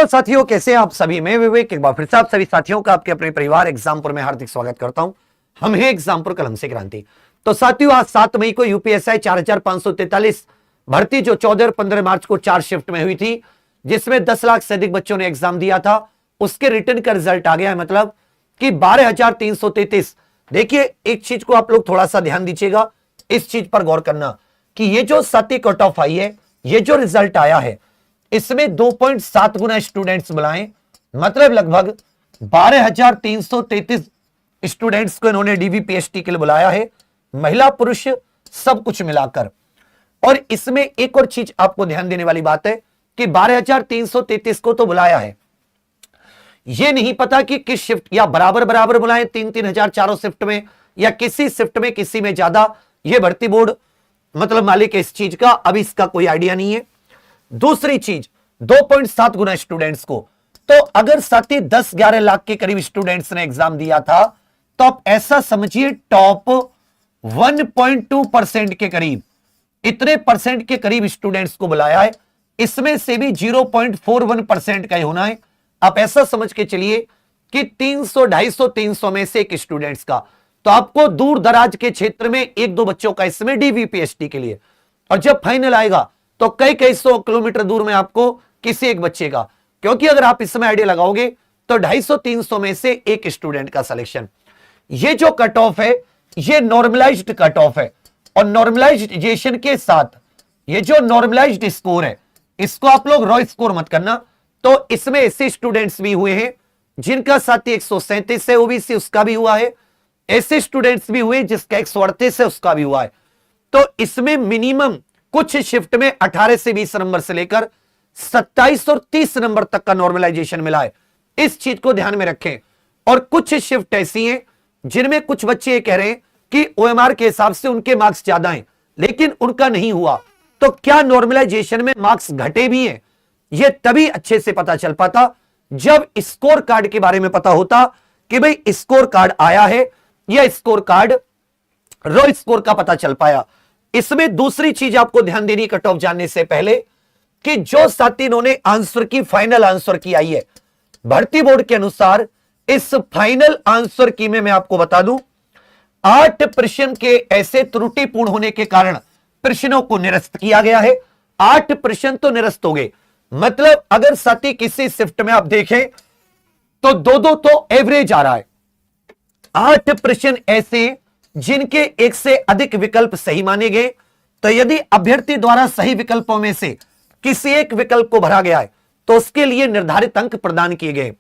Hello साथियों, कैसे हैं आप सभी। मैं विवेक एक बार फिर से आप सभी साथियों का आपके अपने परिवार एग्जामपुर में हार्दिक स्वागत करता हूं। हम हैं एग्जामपुर कलम से क्रांति। तो साथियों, आज 7 मई को यूपीएसआई 4543 भर्ती जो 14 और 15 मार्च को 4 शिफ्ट में हुई थी, जिसमें 10 लाख से अधिक बच्चों ने एग्जाम दिया था, उसके रिटर्न का रिजल्ट आ गया है। मतलब कि 12,333। देखिए, एक चीज को आप लोग थोड़ा सा ध्यान दीजिएगा, इस चीज पर गौर करना कि ये जो 7 कट ऑफ आई है, ये जो रिजल्ट आया है, इसमें 2.7 गुना स्टूडेंट्स बुलाए, मतलब लगभग 12,333 स्टूडेंट्स को इन्होंने डीवीपीएसटी के लिए बुलाया है, महिला पुरुष सब कुछ मिलाकर। और इसमें एक और चीज आपको ध्यान देने वाली बात है कि 12,333 को तो बुलाया है, यह नहीं पता कि किस शिफ्ट या बराबर बराबर बुलाए 3-3 हजार चारों शिफ्ट में, या किसी शिफ्ट में किसी में ज्यादा। यह भर्ती बोर्ड मतलब मालिक है इस चीज का, अभी इसका कोई आइडिया नहीं है। दूसरी चीज, 2.7 गुना स्टूडेंट्स को, तो अगर साथी 10-11 लाख के करीब स्टूडेंट्स ने एग्जाम दिया था, तो आप ऐसा समझिए टॉप 1.2% के करीब, इतने परसेंट के करीब स्टूडेंट्स को बुलाया है। इसमें से भी 0.41% का ही होना है। आप ऐसा समझ के चलिए कि 300, 250, 300 में से एक स्टूडेंट्स का, तो आपको दूर दराज के क्षेत्र में 1-2 बच्चों का इसमें डीवीपीएसटी के लिए, और जब फाइनल आएगा तो कई कई 100 किलोमीटर दूर में आपको किसी एक बच्चे का, क्योंकि अगर आप इसमें आइडिया लगाओगे तो 250-300 में से एक स्टूडेंट का सिलेक्शन। ये जो कट ऑफ है, ये नॉर्मलाइज्ड कट ऑफ है, और नॉर्मलाइजेशन के साथ ये जो नॉर्मलाइज्ड स्कोर है, इसको आप लोग रॉ स्कोर मत करना। तो इसमें ऐसे स्टूडेंट्स भी हुए हैं जिनका साथी 137 है ओबीसी, उसका भी हुआ है। ऐसे स्टूडेंट्स भी हुए जिसका 138 है, उसका भी हुआ है। तो इसमें मिनिमम कुछ शिफ्ट में 18 से 20 नंबर से लेकर 27 और 30 नंबर तक का नॉर्मलाइजेशन मिला है। इस चीज को ध्यान में रखें। और कुछ शिफ्ट ऐसी हैं जिनमें कुछ बच्चे ये कह रहे हैं कि ओएमआर के हिसाब से उनके मार्क्स ज्यादा हैं, लेकिन उनका नहीं हुआ। तो क्या नॉर्मलाइजेशन में मार्क्स घटे भी हैं? यह तभी अच्छे से पता चल पाता जब स्कोर कार्ड के बारे में पता होता कि भाई स्कोर कार्ड आया है, या स्कोर कार्ड रॉ स्कोर का पता चल पाया। इसमें दूसरी चीज आपको ध्यान देनी कट ऑफ जानने से पहले, कि जो साथी इन्होंने आंसर की फाइनल आंसर की आई है, भर्ती बोर्ड के अनुसार इस फाइनल आंसर की में मैं आपको बता दूं 8 प्रश्न के ऐसे त्रुटिपूर्ण होने के कारण प्रश्नों को निरस्त किया गया है। 8 प्रश्न तो निरस्त हो गए। मतलब अगर साथी किसी शिफ्ट में आप देखें तो 2-2 तो एवरेज आ रहा है। 8 प्रश्न ऐसे जिनके एक से अधिक विकल्प सही माने गए, तो यदि अभ्यर्थी द्वारा सही विकल्पों में से किसी एक विकल्प को भरा गया है तो उसके लिए निर्धारित अंक प्रदान किए गए।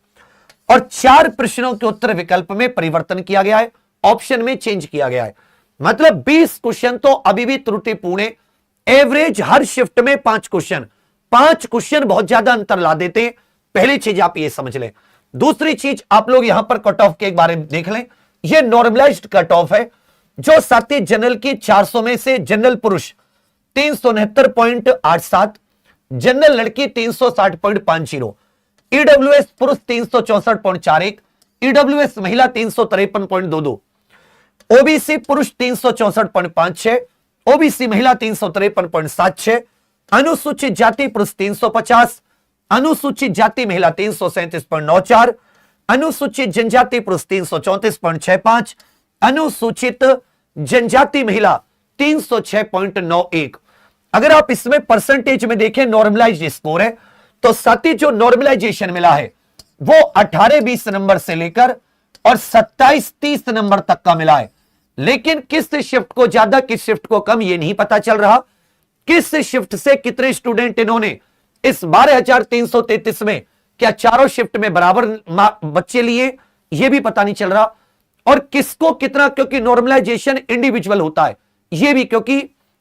और 4 प्रश्नों के उत्तर विकल्प में परिवर्तन किया गया है, ऑप्शन में चेंज किया गया है। मतलब 20 क्वेश्चन तो अभी भी त्रुटिपूर्ण है। एवरेज हर शिफ्ट में 5 क्वेश्चन, 5 क्वेश्चन बहुत ज्यादा अंतर ला देते हैं। पहली चीज आप ये समझ लें। दूसरी चीज आप लोग यहां पर कट ऑफ के बारे में देख लें। यह नॉर्मलाइज्ड कट ऑफ है, जो साथी जनरल की 400 में से जनरल पुरुष 369.87, जनरल लड़की 360.50, ईडब्ल्यूएस पुरुष 364.41, ईडब्ल्यूएस महिला 353.22, ओबीसी पुरुष 364.56, ओबीसी महिला 353.76, अनुसूचित जाति पुरुष 350, अनुसूचित जाति महिला 337.94, अनुसूचित जनजाति पुरुष 334.65, अनुसूचित जनजाति महिला 306.91। अगर आप इसमें परसेंटेज में देखें, नॉर्मलाइज्ड स्कोर है, तो साथी जो नॉर्मलाइजेशन मिला है वो 18-20 नंबर से लेकर और 27-30 नंबर तक का मिला है। लेकिन किस शिफ्ट को ज्यादा किस शिफ्ट को कम ये नहीं पता चल रहा। किस शिफ्ट से कितने स्टूडेंट इन्होंने इस 12,333 में, क्या चारों शिफ्ट में बराबर बच्चे लिए, ये भी पता नहीं चल रहा। और किसको कितना, क्योंकि नॉर्मलाइजेशन इंडिविजुअल होता है, ये भी क्योंकि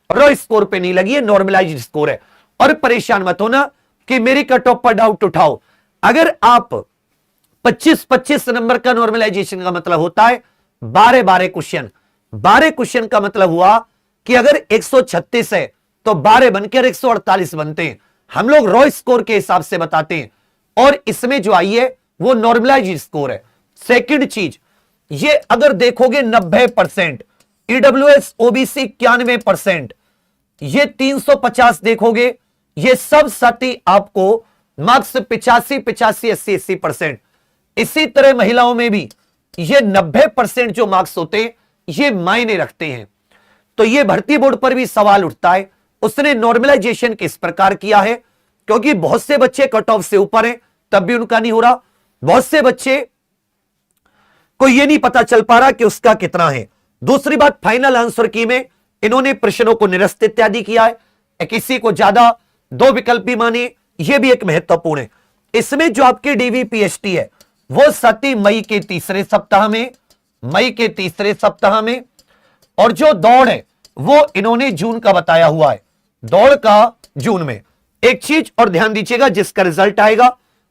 रॉ स्कोर पे नहीं लगी है, नॉर्मलाइज्ड स्कोर है। और परेशान मत होना कि मेरी कट ऑफ पर डाउट उठाओ। अगर आप 25-25 नंबर का नॉर्मलाइजेशन का मतलब होता है 12-12 क्वेश्चन। 12 क्वेश्चन का मतलब हुआ कि अगर 136 है तो 12 बनकर 148 बनते हैं। हम लोग रॉ स्कोर के हिसाब से बताते हैं, और इसमें जो आई है वो नॉर्मलाइज्ड स्कोर है। सेकंड चीज, ये अगर देखोगे 90%, ईडब्ल्यूएस ओबीसी 91%, ये 350 देखोगे, ये सब साथी आपको मार्क्स 85, 80% इसी तरह महिलाओं में भी ये 90% जो मार्क्स होते हैं ये मायने रखते हैं। तो ये भर्ती बोर्ड पर भी सवाल उठता है, उसने नॉर्मलाइजेशन किस प्रकार किया है, क्योंकि बहुत से बच्चे कट ऑफ से ऊपर हैं तब भी उनका नहीं हो रहा, बहुत से बच्चे को यह नहीं पता चल पा रहा कि उसका कितना है। दूसरी बात, फाइनल आंसर की में इन्होंने प्रश्नों को निरस्त इत्यादि किया है, किसी को ज्यादा दो विकल्प भी माने, यह भी एक महत्वपूर्ण है। इसमें जो आपके डीवीपीएसटी है वो 7 मई के तीसरे सप्ताह में, और जो दौड़ है वो इन्होंने जून का बताया हुआ है, दौड़ का जून में। एक चीज और ध्यान दीजिएगा, जिसका रिजल्ट आएगा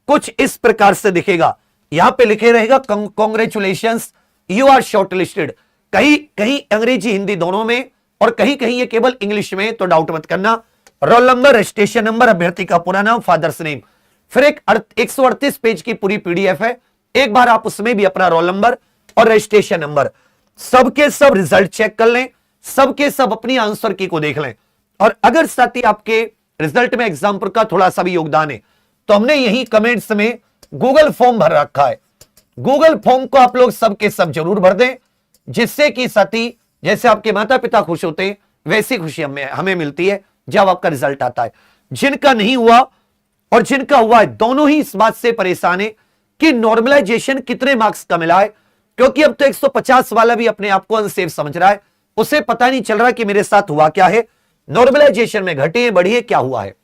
कुछ इस प्रकार से दिखेगा, यहां पे लिखे रहेगा कांग्रेचुलेशंस यू आर शॉर्टलिस्टेड, कहीं कहीं अंग्रेजी हिंदी दोनों में और कहीं कहीं ये केवल इंग्लिश में, तो डाउट मत करना। रोल नंबर, रजिस्ट्रेशन नंबर, अभ्यर्थी का पूरा नाम, फादर्स नेम, फिर एक 138 पेज की पूरी पीडीएफ है, एक बार आप उसमें भी अपना रोल नंबर और रजिस्ट्रेशन नंबर सबके सब रिजल्ट चेक कर लें, सबके सब अपनी आंसर की को देख लें। और अगर साथ ही आपके रिजल्ट में एग्जाम्पल का थोड़ा सा भी योगदान है तो हमने यही कमेंट्स में गूगल फॉर्म भर रखा है, गूगल फॉर्म को आप लोग सबके सब जरूर भर दें, जिससे कि साथी जैसे आपके माता पिता खुश होते हैं वैसी खुशी हमें मिलती है जब आपका रिजल्ट आता है। जिनका नहीं हुआ और जिनका हुआ है दोनों ही इस बात से परेशान है कि नॉर्मलाइजेशन कितने मार्क्स का मिला है, क्योंकि अब तो 150 वाला भी अपने आप को अनसेफ समझ रहा है, उसे पता नहीं चल रहा कि मेरे साथ हुआ क्या है, नॉर्मलाइजेशन में घटे बढ़िए क्या हुआ है।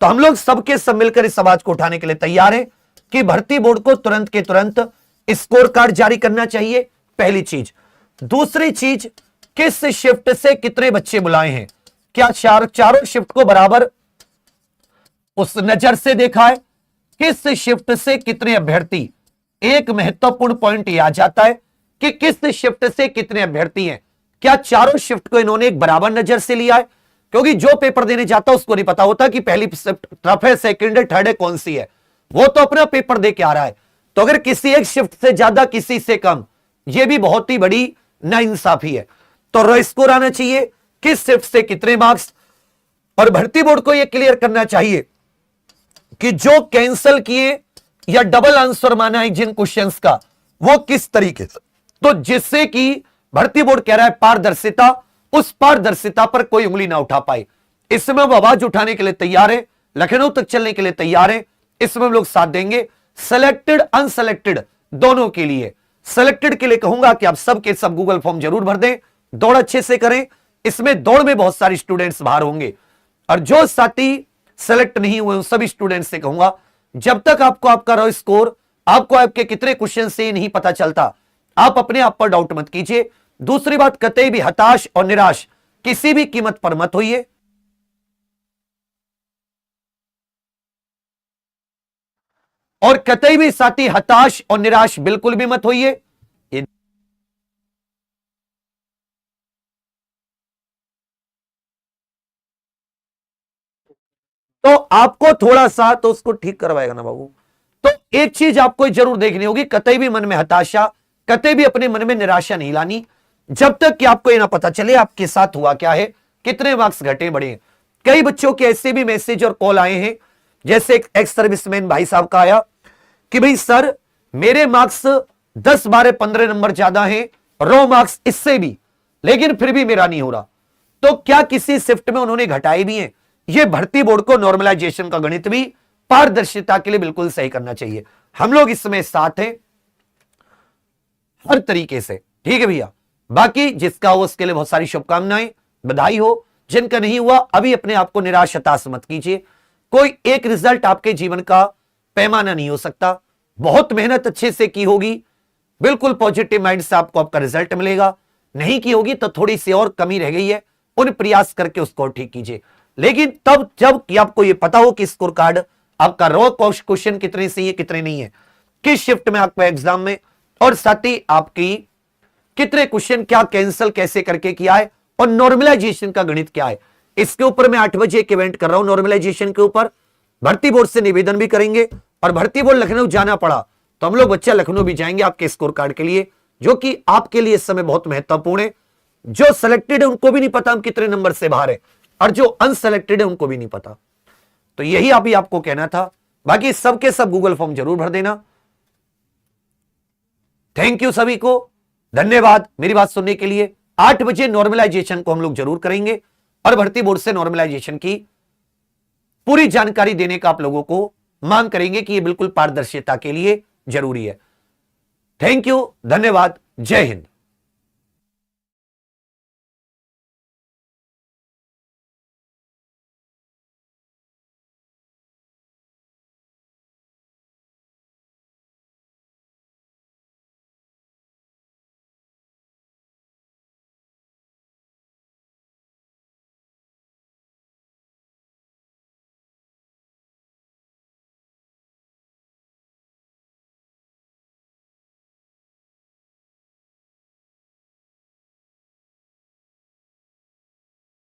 तो हम लोग सबके सब मिलकर इस आवाज को उठाने के लिए तैयार हैं कि भर्ती बोर्ड को तुरंत के तुरंत स्कोर कार्ड जारी करना चाहिए, पहली चीज। दूसरी चीज, किस शिफ्ट से कितने बच्चे बुलाए हैं, क्या चारों शिफ्ट को बराबर उस नजर से देखा है, किस शिफ्ट से कितने अभ्यर्थी, एक महत्वपूर्ण पॉइंट यह आ जाता है कि किस शिफ्ट से कितने अभ्यर्थी हैं, क्या चारों शिफ्ट को इन्होंने एक बराबर नजर से लिया है, क्योंकि जो पेपर देने जाता है उसको नहीं पता होता कि पहली शिफ्ट टफ है, सेकंड है, थर्ड है, कौन सी है, वो तो अपना पेपर दे के आ रहा है। तो अगर किसी एक शिफ्ट से ज्यादा किसी से कम, यह भी बहुत ही बड़ी नाइंसाफी है। तो रो स्कोर आना चाहिए, किस शिफ्ट से कितने मार्क्स, और भर्ती बोर्ड को यह क्लियर करना चाहिए कि जो कैंसिल किए या डबल आंसर माना है जिन क्वेश्चंस का, वो किस तरीके से, तो जिससे कि भर्ती बोर्ड कह रहा है पारदर्शिता, उस पारदर्शिता पर कोई उंगली ना उठा पाए। इसमें हम आवाज उठाने के लिए तैयार है, लखनऊ तक चलने के लिए तैयार है, इसमें हम लोग साथ देंगे। सेलेक्टेड अनसेलेक्टेड दोनों के लिए, सेलेक्टेड के लिए कहूंगा कि आप सबके सब गूगल फॉर्म जरूर भर दें, दौड़ अच्छे से करें, इसमें दौड़ में बहुत सारे स्टूडेंट्स बाहर होंगे, और जो साथी सेलेक्ट नहीं हुए उन सभी स्टूडेंट्स से कहूंगा जब तक आपको आपका रो स्कोर, आपको आपके कितने क्वेश्चन से नहीं पता चलता, आप अपने आप पर डाउट मत कीजिए। दूसरी बात, कतई भी हताश और निराश किसी भी कीमत पर मत होइए, और कतई भी साथी हताश और निराश बिल्कुल भी मत होइए। तो आपको थोड़ा सा तो उसको ठीक करवाएगा ना बाबू। तो एक चीज आपको जरूर देखनी होगी, कतई भी मन में हताशा, कतई भी अपने मन में निराशा नहीं लानी, जब तक कि आपको यह ना पता चले आपके साथ हुआ क्या है, कितने मार्क्स घटे बढ़े। कई बच्चों के ऐसे भी मैसेज और कॉल आए हैं, जैसे एक एक्स सर्विसमैन भाई साहब का आया कि भाई सर मेरे मार्क्स 10, 12, 15 नंबर ज्यादा हैं, रो मार्क्स इससे भी, लेकिन फिर भी मेरा नहीं हो रहा। तो क्या किसी शिफ्ट में उन्होंने घटाए भी हैं? यह भर्ती बोर्ड को नॉर्मलाइजेशन का गणित भी पारदर्शिता के लिए बिल्कुल सही करना चाहिए। हम लोग इसमें साथ हैं हर तरीके से, ठीक है भैया। बाकी जिसका हो उसके लिए बहुत सारी शुभकामनाएं, बधाई हो। जिनका नहीं हुआ अभी अपने आप को निराश हताश मत कीजिए, कोई एक रिजल्ट आपके जीवन का पैमाना नहीं हो सकता। बहुत मेहनत अच्छे से की होगी, बिल्कुल पॉजिटिव माइंड से आपको आपका रिजल्ट मिलेगा। नहीं की होगी तो थोड़ी सी और कमी रह गई है, उन प्रयास करके उसको ठीक कीजिए। लेकिन तब जब कि आपको यह पता हो कि स्कोर कार्ड आपका रॉ क्वेश्चन कितने सही है कितने नहीं है, किस शिफ्ट में आपका एग्जाम में, और साथ ही आपकी कितने क्वेश्चन क्या कैंसिल कैसे करके किया है, और नॉर्मलाइजेशन का गणित क्या है। इसके ऊपर मैं 8 बजे एक इवेंट कर रहा हूं नॉर्मलाइजेशन के ऊपर, भर्ती बोर्ड से निवेदन भी करेंगे, और भर्ती बोर्ड लखनऊ जाना पड़ा तो हम लोग बच्चा लखनऊ भी जाएंगे आपके स्कोर कार्ड के लिए, जो कि आपके लिए इस समय बहुत महत्वपूर्ण है। जो सेलेक्टेड है उनको भी नहीं पता हम कितने नंबर से बाहर है, और जो अनसेलेक्टेड है उनको भी नहीं पता। तो यही अभी आपको कहना था बाकी सबके सब गूगल फॉर्म जरूर भर देना। थैंक यू सभी को, धन्यवाद मेरी बात सुनने के लिए। 8 बजे नॉर्मलाइजेशन को हम लोग जरूर करेंगे और भर्ती बोर्ड से नॉर्मलाइजेशन की पूरी जानकारी देने का आप लोगों को मांग करेंगे कि यह बिल्कुल पारदर्शिता के लिए जरूरी है। थैंक यू, धन्यवाद, जय हिंद।